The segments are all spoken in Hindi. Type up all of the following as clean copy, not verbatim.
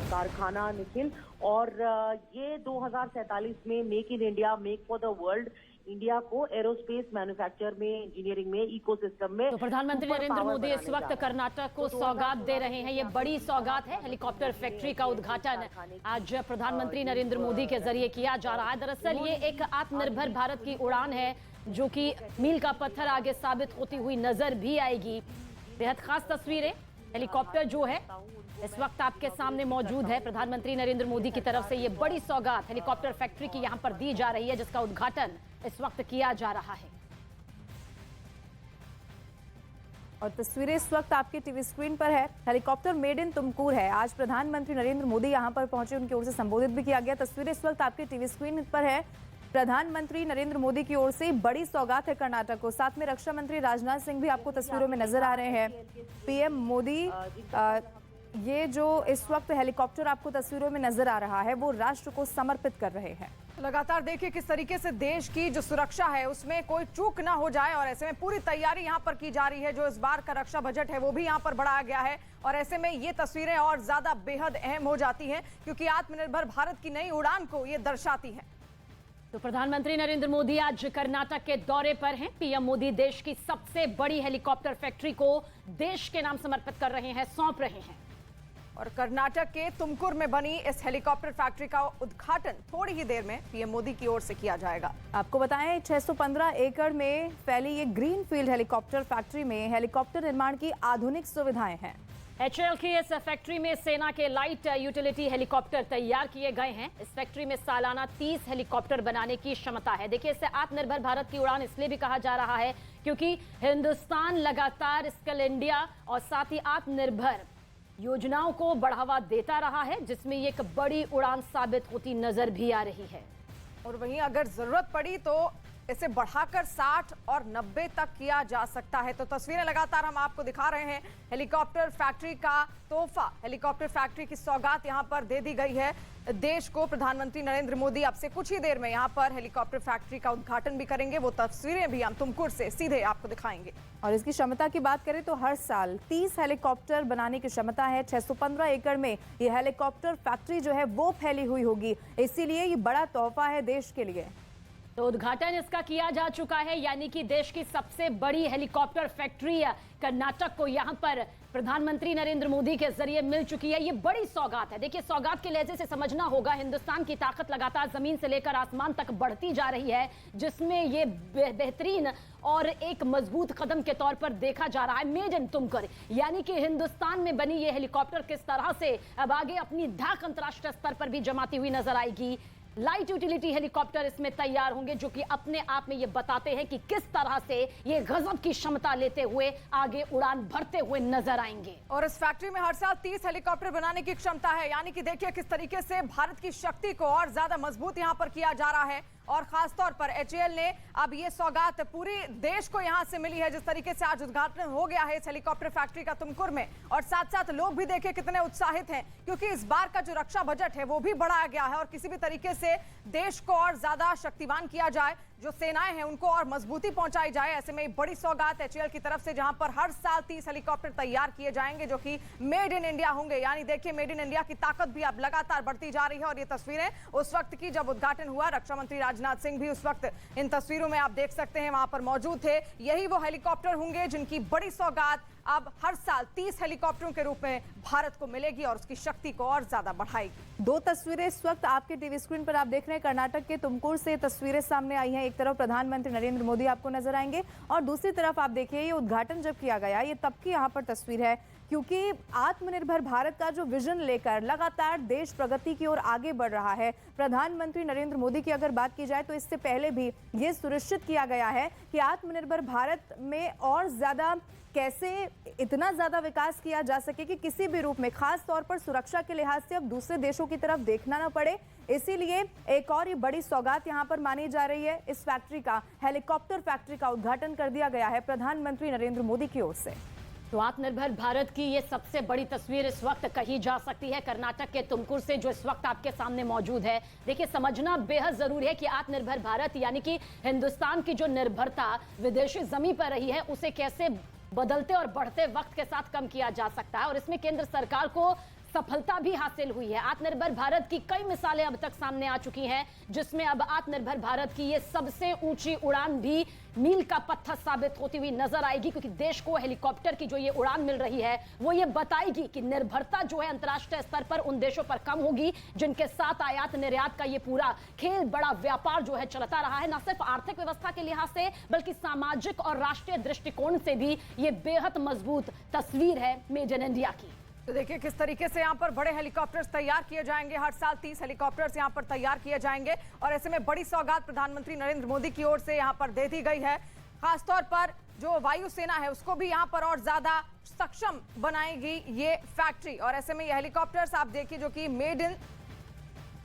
कारखाना निखिल। और ये 2047 में make in India, make for the world India को एरोस्पेस मैन्युफैक्चर में, इंजीनियरिंग में, इकोसिस्टम में। तो प्रधानमंत्री नरेंद्र मोदी इस वक्त कर्नाटक को सौगात दे रहे हैं। ये बड़ी सौगात है। हेलीकॉप्टर फैक्ट्री का उद्घाटन आज प्रधानमंत्री नरेंद्र मोदी के जरिए किया जा रहा है। दरअसल ये एक आत्मनिर्भर भारत की उड़ान है जो कि मील का पत्थर आगे साबित होती हुई नजर भी आएगी। बेहद खास तस्वीरें। हेलीकॉप्टर जो है इस वक्त आपके सामने मौजूद है। प्रधानमंत्री नरेंद्र मोदी की तरफ से ये बड़ी सौगात हेलीकॉप्टर फैक्ट्री की यहां पर दी जा रही है, जिसका उद्घाटन इस वक्त किया जा रहा है। और तस्वीरें इस वक्त आपकी टीवी स्क्रीन पर है। हेलीकॉप्टर मेड इन तुमकुर है। आज प्रधानमंत्री नरेंद्र मोदी यहां पर पहुंचे, उनकी ओर से संबोधित भी किया गया। तस्वीरें इस वक्त आपकी टीवी स्क्रीन पर है। प्रधानमंत्री नरेंद्र मोदी की ओर से बड़ी सौगात है कर्नाटक को। साथ में रक्षा मंत्री राजनाथ सिंह भी आपको तस्वीरों में नजर आ रहे हैं। पीएम मोदी ये जो इस वक्त हेलीकॉप्टर आपको तस्वीरों में नजर आ रहा है वो राष्ट्र को समर्पित कर रहे हैं। लगातार देखिए किस तरीके से देश की जो सुरक्षा है उसमें कोई चूक ना हो जाए, और ऐसे में पूरी तैयारी यहां पर की जा रही है। जो इस बार का रक्षा बजट है वो भी यहां पर बढ़ाया गया है, और ऐसे में ये तस्वीरें और ज्यादा बेहद अहम हो जाती हैं क्योंकि आत्मनिर्भर भारत की नई उड़ान को ये दर्शाती है। तो प्रधानमंत्री नरेंद्र मोदी आज कर्नाटक के दौरे पर हैं। पीएम मोदी देश की सबसे बड़ी हेलीकॉप्टर फैक्ट्री को देश के नाम समर्पित कर रहे हैं, सौंप रहे हैं। और कर्नाटक के तुमकुर में बनी इस हेलीकॉप्टर फैक्ट्री का उद्घाटन थोड़ी ही देर में पीएम मोदी की ओर से किया जाएगा। आपको बताएं 615 एकड़ में फैली ये ग्रीनफील्ड हेलीकॉप्टर फैक्ट्री में हेलीकॉप्टर निर्माण की आधुनिक सुविधाएं हैं। एचएएल की इस फैक्ट्री में सेना के लाइट यूटिलिटी हेलीकॉप्टर तैयार किए गए हैं। इस फैक्ट्री में सालाना 30 हेलीकॉप्टर बनाने की क्षमता है। देखिए, इसे आत्मनिर्भर भारत की उड़ान इसलिए भी कहा जा रहा है क्योंकि हिंदुस्तान लगातार स्किल इंडिया और साथ ही आत्मनिर्भर योजनाओं को बढ़ावा देता रहा है, जिसमें ये एक बड़ी उड़ान साबित होती नजर भी आ रही है। और वहीं अगर जरूरत पड़ी तो इसे बढ़ाकर 60 और 90 तक किया जा सकता है। तो तस्वीरें लगातार हम आपको दिखा रहे हैं। हेलीकॉप्टर फैक्ट्री का तोहफा, हेलीकॉप्टर फैक्ट्री की सौगात यहां पर दे दी गई है देश को। प्रधानमंत्री नरेंद्र मोदी अब से कुछ ही देर में यहां पर हेलीकॉप्टर फैक्ट्री का उद्घाटन भी करेंगे। वो तस्वीरें भी हम तुमकुर से सीधे आपको दिखाएंगे। और इसकी क्षमता की बात करें तो हर साल 30 हेलीकॉप्टर बनाने की क्षमता है। 615 एकड़ में ये हेलीकॉप्टर फैक्ट्री जो है वो फैली हुई होगी, इसीलिए ये बड़ा तोहफा है देश के लिए। तो उद्घाटन इसका किया जा चुका है, यानी कि देश की सबसे बड़ी हेलीकॉप्टर फैक्ट्री कर्नाटक को यहां पर प्रधानमंत्री नरेंद्र मोदी के जरिए मिल चुकी है। ये बड़ी सौगात है। देखिए, सौगात के लहजे से समझना होगा, हिंदुस्तान की ताकत लगातार जमीन से लेकर आसमान तक बढ़ती जा रही है, जिसमें ये बेहतरीन और एक मजबूत कदम के तौर पर देखा जा रहा है मेड इन तुमकुर। यानी कि हिंदुस्तान में बनी ये हेलीकॉप्टर किस तरह से अब आगे अपनी धाक अंतर्राष्ट्रीय स्तर पर भी जमाती हुई नजर आएगी। लाइट यूटिलिटी हेलीकॉप्टर इसमें तैयार होंगे जो कि अपने आप में ये बताते हैं कि किस तरह से ये गजब की क्षमता लेते हुए आगे उड़ान भरते हुए नजर आएंगे। और इस फैक्ट्री में हर साल 30 हेलीकॉप्टर बनाने की क्षमता है। यानी कि देखिए किस तरीके से भारत की शक्ति को और ज्यादा मजबूत यहां पर किया जा रहा है। और खासतौर पर एचएएल ने अब ये सौगात पूरी देश को यहां से मिली है। जिस तरीके से आज उद्घाटन हो गया है इस हेलीकॉप्टर फैक्ट्री का तुमकुर में, और साथ साथ लोग भी देखिए कितने उत्साहित हैं क्योंकि इस बार का जो रक्षा बजट है वो भी बढ़ाया गया है और किसी भी तरीके से देश को और ज्यादा शक्तिवान किया जाए, जो सेनाएं हैं उनको और मजबूती पहुंचाई जाए। ऐसे में बड़ी सौगात एचएएल की तरफ से, जहां पर हर साल 30 हेलीकॉप्टर तैयार किए जाएंगे जो कि मेड इन इंडिया होंगे। यानी देखिए, मेड इन इंडिया की ताकत भी अब लगातार बढ़ती जा रही है। और ये तस्वीरें उस वक्त की जब उद्घाटन हुआ, रक्षा मंत्री राजनाथ सिंह भी उस वक्त इन तस्वीरों में आप देख सकते हैं वहां पर मौजूद थे। यही वो हेलीकॉप्टर होंगे जिनकी बड़ी सौगात अब हर साल 30 हेलीकॉप्टरों के रूप में भारत को मिलेगी और उसकी शक्ति को और ज्यादा बढ़ाएगी। दो तस्वीरें इस वक्त आपके टीवी स्क्रीन पर आप देख रहे हैं। कर्नाटक के तुमकुर से तस्वीरें सामने आई हैं। एक तरफ प्रधानमंत्री नरेंद्र मोदी आपको नजर आएंगे और दूसरी तरफ आप देखिए ये उद्घाटन जब किया गया, ये तब की यहाँ पर तस्वीर है क्योंकि आत्मनिर्भर भारत का जो विजन लेकर लगातार देश प्रगति की ओर आगे बढ़ रहा है। प्रधानमंत्री नरेंद्र मोदी की अगर बात की जाए तो इससे पहले भी ये सुनिश्चित किया गया है कि आत्मनिर्भर भारत में और ज्यादा कैसे इतना ज्यादा विकास किया जा सके कि किसी भी रूप में, खास तौर पर सुरक्षा के लिहाज से, अब दूसरे देशों की तरफ देखना ना पड़े। इसीलिए एक और ये बड़ी सौगात यहां पर मानी जा रही है। इस फैक्ट्री का, हेलीकॉप्टर फैक्ट्री का उद्घाटन कर दिया गया है प्रधानमंत्री नरेंद्र मोदी की ओर से। तो आत्मनिर्भर भारत की ये सबसे बड़ी तस्वीर इस वक्त कही जा सकती है कर्नाटक के तुमकुर से, जो इस वक्त आपके सामने मौजूद है। देखिए, समझना बेहद जरूरी है कि आत्मनिर्भर भारत यानी कि हिंदुस्तान की जो निर्भरता विदेशी जमीन पर रही है उसे कैसे बदलते और बढ़ते वक्त के साथ कम किया जा सकता है। और इसमें केंद्र सरकार को सफलता भी हासिल हुई है। आत्मनिर्भर भारत की कई मिसालें अब तक सामने आ चुकी हैं, जिसमें अब आत्मनिर्भर भारत की ये सबसे ऊंची उड़ान भी मील का पत्थर साबित होती हुई नजर आएगी, क्योंकि देश को हेलीकॉप्टर की जो ये उड़ान मिल रही है वो ये बताएगी कि निर्भरता जो है अंतर्राष्ट्रीय स्तर पर उन देशों पर कम होगी जिनके साथ आयात निर्यात का ये पूरा खेल, बड़ा व्यापार जो है चलता रहा है। न सिर्फ आर्थिक व्यवस्था के लिहाज से बल्कि सामाजिक और राष्ट्रीय दृष्टिकोण से भी ये बेहद मजबूत तस्वीर है मेड इन इंडिया की। तो देखिए किस तरीके से यहाँ पर बड़े हेलीकॉप्टर्स तैयार किए जाएंगे। हर साल 30 हेलीकॉप्टर्स यहाँ पर तैयार किए जाएंगे और ऐसे में बड़ी सौगात प्रधानमंत्री नरेंद्र मोदी की ओर से यहाँ पर दे दी गई है। खासतौर पर जो वायुसेना है उसको भी यहाँ पर और ज्यादा सक्षम बनाएगी ये फैक्ट्री। और ऐसे में ये हेलीकॉप्टर्स आप देखिए जो कि मेड इन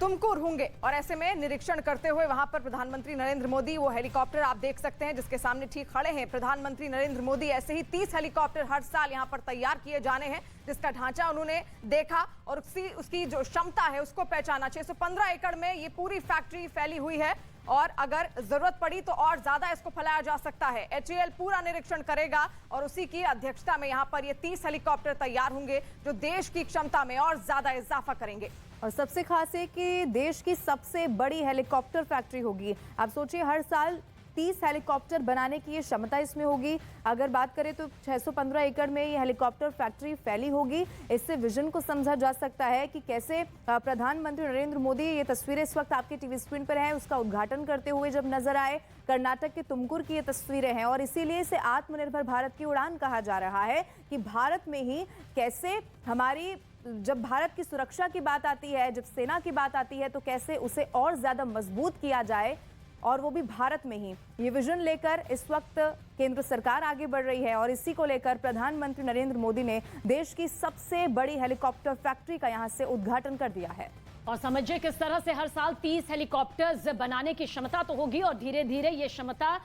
तुमकुर होंगे। और ऐसे में निरीक्षण करते हुए वहां पर प्रधानमंत्री नरेंद्र मोदी, वो हेलीकॉप्टर आप देख सकते हैं जिसके सामने ठीक खड़े हैं प्रधानमंत्री नरेंद्र मोदी। ऐसे ही 30 हेलीकॉप्टर हर साल यहां पर तैयार किए जाने हैं, जिसका ढांचा उन्होंने देखा और उसकी जो क्षमता है उसको पहचाना। 615 एकड़ में ये पूरी फैक्ट्री फैली हुई है और अगर जरूरत पड़ी तो और ज्यादा इसको फैलाया जा सकता है। HAL पूरा निरीक्षण करेगा और उसी की अध्यक्षता में यहाँ पर ये 30 हेलीकॉप्टर तैयार होंगे जो देश की क्षमता में और ज्यादा इजाफा करेंगे। और सबसे खास है कि देश की सबसे बड़ी हेलीकॉप्टर फैक्ट्री होगी। आप सोचिए हर साल 30 हेलीकॉप्टर बनाने की ये क्षमता इसमें होगी। अगर बात करें तो 615 एकड़ में ये हेलीकॉप्टर फैक्ट्री फैली होगी। इससे विजन को समझा जा सकता है कि कैसे प्रधानमंत्री नरेंद्र मोदी, ये तस्वीरें इस वक्त आपके टीवी स्क्रीन पर हैं, उसका उद्घाटन करते हुए जब नजर आए। कर्नाटक के तुमकुर की ये तस्वीरें हैं और इसीलिए इसे आत्मनिर्भर भारत की उड़ान कहा जा रहा है कि भारत में ही कैसे हमारी, जब भारत की सुरक्षा की बात आती है, जब सेना की बात आती है, तो कैसे उसे और ज्यादा मजबूत किया जाए और वो भी भारत में ही। ये विजन लेकर इस वक्त केंद्र सरकार आगे बढ़ रही है और इसी को लेकर प्रधानमंत्री नरेंद्र मोदी ने देश की सबसे बड़ी हेलीकॉप्टर फैक्ट्री का यहां से उद्घाटन कर दिया है। और समझिए किस तरह से हर साल 30 हेलीकॉप्टर्स बनाने की क्षमता तो होगी और धीरे धीरे ये क्षमता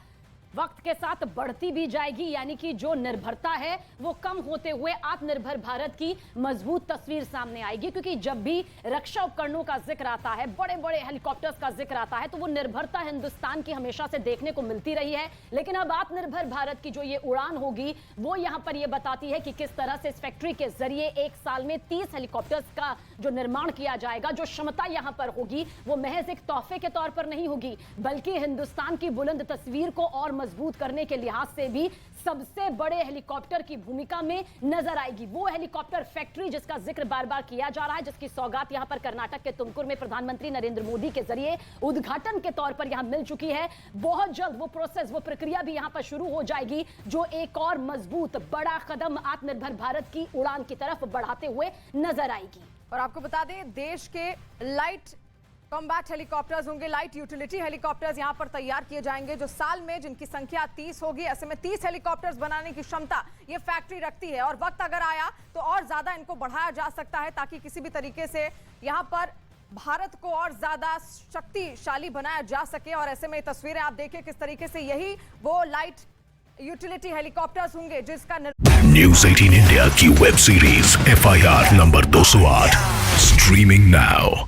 वक्त के साथ बढ़ती भी जाएगी, यानी कि जो निर्भरता है वो कम होते हुए आत्मनिर्भर भारत की मजबूत तस्वीर सामने आएगी। क्योंकि जब भी रक्षा उपकरणों का जिक्र आता है, बड़े बड़े हेलीकॉप्टर्स का जिक्र आता है, तो वो निर्भरता हिंदुस्तान की हमेशा से देखने को मिलती रही है। लेकिन अब आत्मनिर्भर भारत की जो ये उड़ान होगी वो यहाँ पर ये बताती है कि किस तरह से इस फैक्ट्री के जरिए एक साल में 30 हेलीकॉप्टर्स का जो निर्माण किया जाएगा। जो क्षमता यहाँ पर होगी वो महज एक तोहफे के तौर पर नहीं होगी, बल्कि हिंदुस्तान की बुलंद तस्वीर को और मजबूत करने के लिहाज से भी सबसे बड़े हेलीकॉप्टर की भूमिका में नजर आएगी। वो हेलीकॉप्टर फैक्ट्री जिसका जिक्र बार बार किया जा रहा है, जिसकी सौगात यहां पर कर्नाटक के तुमकुर में प्रधानमंत्री नरेंद्र मोदी के जरिए उद्घाटन के तौर पर यहां मिल चुकी है। बहुत जल्द वो प्रोसेस, वो प्रक्रिया भी यहां पर शुरू हो जाएगी, जो एक और मजबूत बड़ा कदम आत्मनिर्भर भारत की उड़ान की तरफ बढ़ाते हुए नजर आएगी। और आपको बता दें देश के लाइट कॉम्बैट हेलीकॉप्टर्स होंगे, लाइट यूटिलिटी हेलीकॉप्टर्स यहां पर तैयार किए जाएंगे जो साल में, जिनकी संख्या 30 होगी। ऐसे में 30 हेलीकॉप्टर्स बनाने की क्षमता ये फैक्ट्री रखती है और वक्त अगर आया तो और ज्यादा इनको बढ़ाया जा सकता है ताकि किसी भी तरीके से यहां पर भारत को और ज्यादा शक्तिशाली बनाया जा सके। और ऐसे में तस्वीरें आप देखिए किस तरीके से यही वो लाइट यूटिलिटी हेलीकॉप्टर्स होंगे जिसका न्यूज़ 18 इंडिया की web series FIR number 208 streaming now.